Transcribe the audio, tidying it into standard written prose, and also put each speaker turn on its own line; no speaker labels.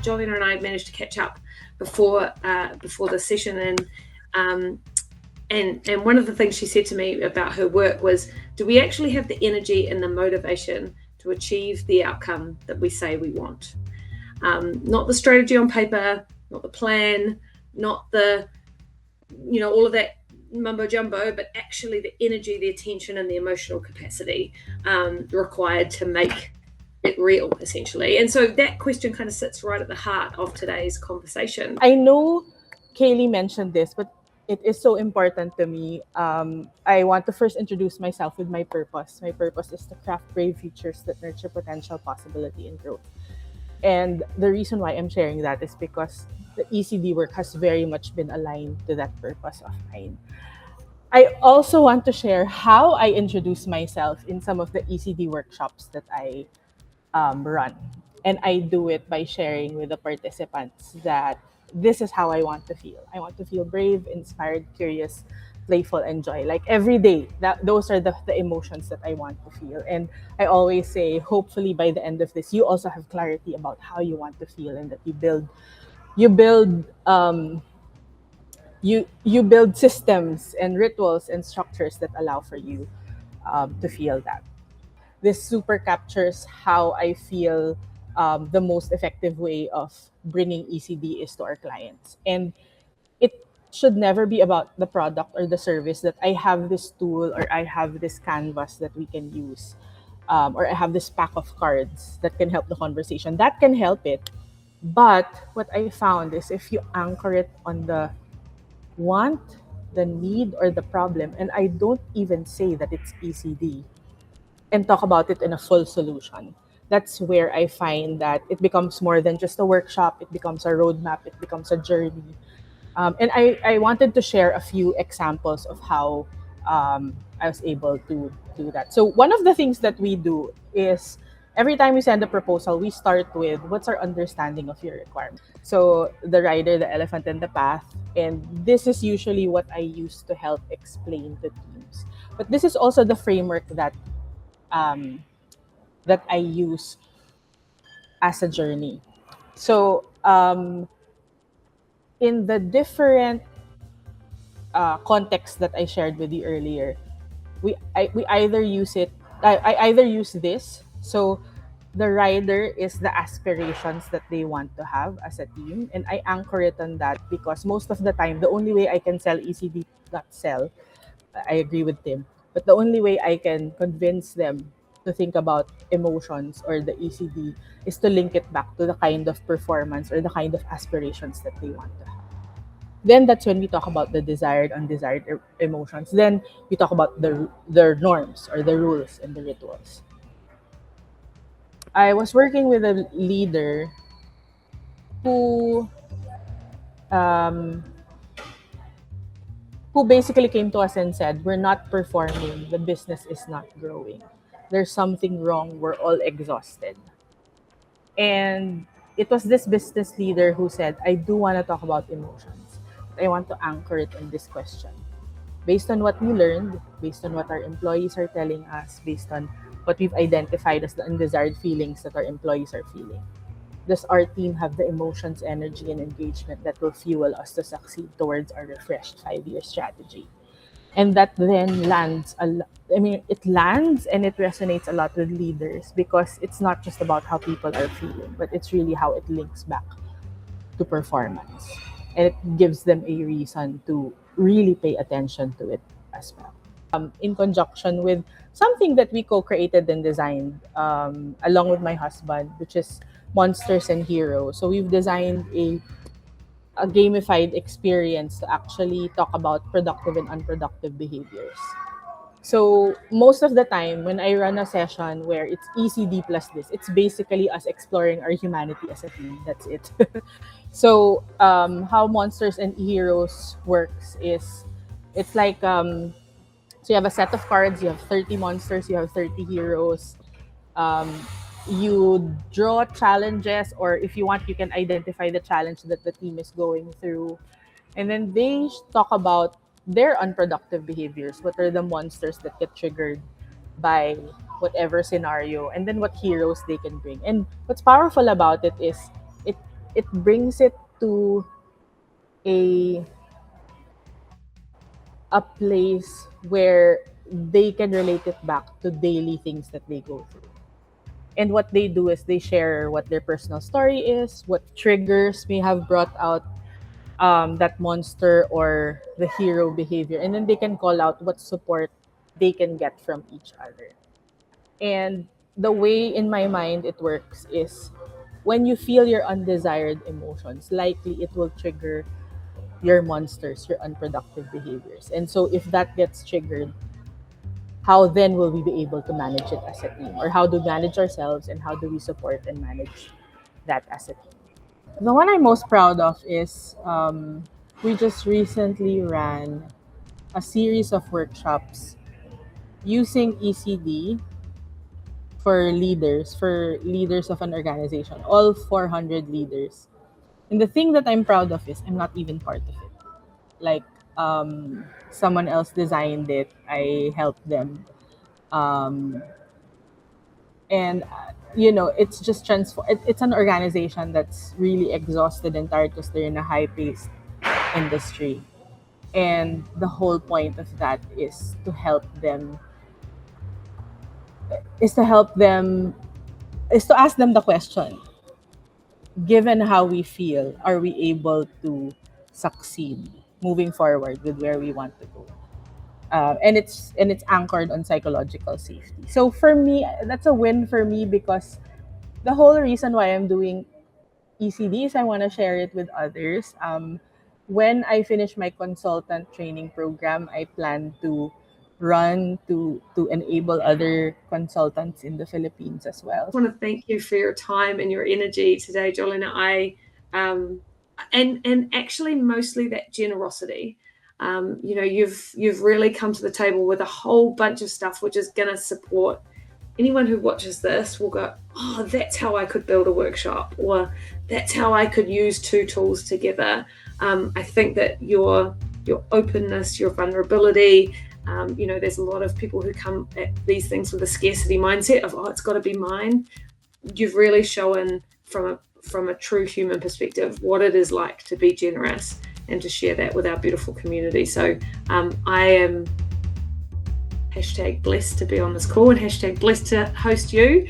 Jolina and I managed to catch up before the session, and one of the things she said to me about her work was, do we actually have the energy and the motivation to achieve the outcome that we say we want? Not the strategy on paper, not the plan, not the, all of that mumbo jumbo, but actually the energy, the attention, and the emotional capacity required to make it real, essentially. And so that question kind of sits right at the heart of today's conversation.
I know Kaylee mentioned this, but it is so important to me. I want to first introduce myself with my purpose. My purpose is to craft brave futures that nurture potential, possibility, and growth. And the reason why I'm sharing that is because the ECD work has very much been aligned to that purpose of mine. I also want to share how I introduce myself in some of the ECD workshops that I run. And I do it by sharing with the participants that this is how I want to feel. I want to feel brave, inspired, curious, playful, and joy. Like every day, those are the emotions that I want to feel. And I always say, hopefully by the end of this, you also have clarity about how you want to feel, and that you build systems and rituals and structures that allow for you to feel that. This super captures how I feel the most effective way of bringing ECD is to our clients. And it should never be about the product or the service that I have this tool or I have this canvas that we can use, or I have this pack of cards that can help the conversation. That can help it. But what I found is if you anchor it on the want, the need, or the problem, and I don't even say that it's ECD, and talk about it in a full solution. That's where I find that it becomes more than just a workshop, it becomes a roadmap, it becomes a journey. And I wanted to share a few examples of how I was able to do that. So, one of the things that we do is every time we send a proposal, we start with what's our understanding of your requirement. So, the rider, the elephant, and the path. And this is usually what I use to help explain to teams. But this is also the framework um, that I use as a journey. So, in the different contexts that I shared with you earlier, we either use it. I either use this. So, the rider is the aspirations that they want to have as a team, and I anchor it on that because most of the time, the only way I can sell ECD, not sell. I agree with Tim. But the only way I can convince them to think about emotions or the ECD is to link it back to the kind of performance or the kind of aspirations that they want to have. Then that's when we talk about the desired, undesired emotions. Then we talk about the norms or the rules and the rituals. I was working with a leader who um, who basically came to us and said, we're not performing, the business is not growing. There's something wrong, we're all exhausted. And it was this business leader who said, I do want to talk about emotions. I want to anchor it in this question. Based on what we learned, based on what our employees are telling us, based on what we've identified as the undesired feelings that our employees are feeling, does our team have the emotions, energy, and engagement that will fuel us to succeed towards our refreshed 5-year strategy? And that then it lands and it resonates a lot with leaders because it's not just about how people are feeling, but it's really how it links back to performance. And it gives them a reason to really pay attention to it as well. In conjunction with something that we co-created and designed along with my husband, which is Monsters and Heroes. So we've designed a gamified experience to actually talk about productive and unproductive behaviors. So most of the time when I run a session where it's ECD plus this, it's basically us exploring our humanity as a team. That's it. So how Monsters and Heroes works is it's like so you have a set of cards, you have 30 monsters, you have 30 heroes. You draw challenges, or if you want, you can identify the challenge that the team is going through. And then they talk about their unproductive behaviors. What are the monsters that get triggered by whatever scenario, and then what heroes they can bring. And what's powerful about it is it brings it to a a place where they can relate it back to daily things that they go through. And what they do is they share what their personal story is, what triggers may have brought out that monster or the hero behavior, and then they can call out what support they can get from each other. And the way in my mind it works is when you feel your undesired emotions, likely it will trigger your monsters, your unproductive behaviors. And so if that gets triggered, how then will we be able to manage it as a team? Or how do we manage ourselves and how do we support and manage that as a team? The one I'm most proud of is we just recently ran a series of workshops using ECD for leaders of an organization, all 400 leaders. And the thing that I'm proud of is I'm not even part of it. Like someone else designed it, I helped them. Um, and it's just it's an organization that's really exhausted and tired because they're in a high-paced industry, and the whole point of that is to help them is to ask them the question, given how we feel, are we able to succeed moving forward with where we want to go? And it's anchored on psychological safety. So for me, that's a win for me, because the whole reason why I'm doing ECD is I want to share it with others. When I finish my consultant training program, I plan to run to enable other consultants in the Philippines as well.
I want to thank you for your time and your energy today, Jolina. And actually mostly that generosity. You've really come to the table with a whole bunch of stuff which is going to support anyone who watches this. Will go, oh, that's how I could build a workshop, or that's how I could use two tools together. I think that your openness, your vulnerability. There's a lot of people who come at these things with a scarcity mindset of, oh, it's got to be mine. You've really shown from a true human perspective what it is like to be generous and to share that with our beautiful community. So I am #blessed to be on this call and #blessed to host you.